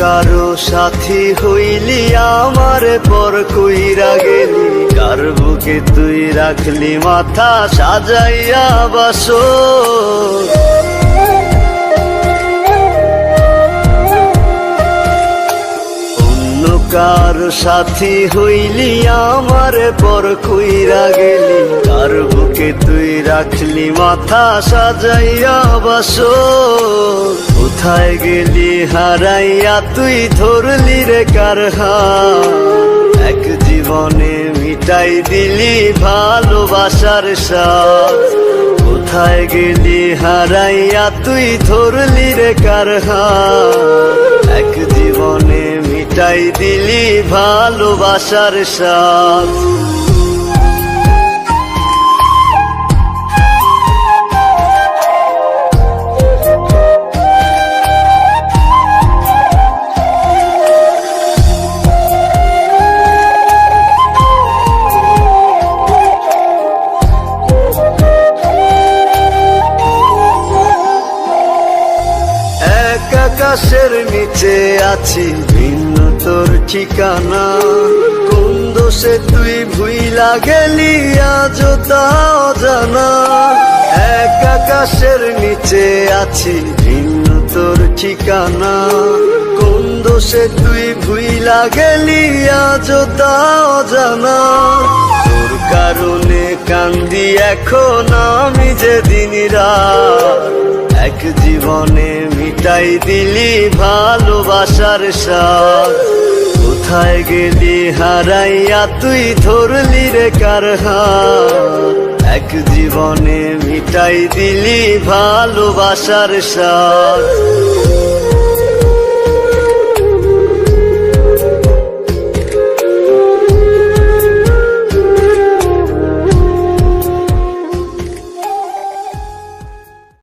কারো সাথী হইলি আমার পর কইরা গেলি, কার বুকে তুই রাখলি মাথা সাজাইয়া বাসর। অন্য কারো সাথী হইলি আমার পর কইরা গেলি, কার বুকে তুই রাখলি মাথা সাজাইয়া বাসর। কোথায় গেলি হারাইয়া তুই ধরলি রে কার হাত, এক জীবনে মিটাই দিলি ভালোবাসার স্বাদ। কোথায় গেলি হারাইয়া তুই ধরলি রে কার হাত, এক জীবনে মিটাই দিলি ভালোবাসার স্বাদ। আকাশের নিচে আছি ভিন্ন তোর ঠিকানা, কোন দোষে তুই ভুইলা গেলি আজও তা অজানা। এক আকাশের নিচে আছি ভিন্ন তোর ঠিকানা, কোন দোষে তুই ভুইলা গেলি আজও তা অজানা। তোর কারণে কান্দি এখন আমি যে দিন রাত, এক জীবনে মিটাই দিলি ভালোবাসার স্বাদ। কোথায় গেলি হারাইয়া তুই ধরলি রে কার হাত, এক জীবনে মিটাই দিলি ভালোবাসার স্বাদ।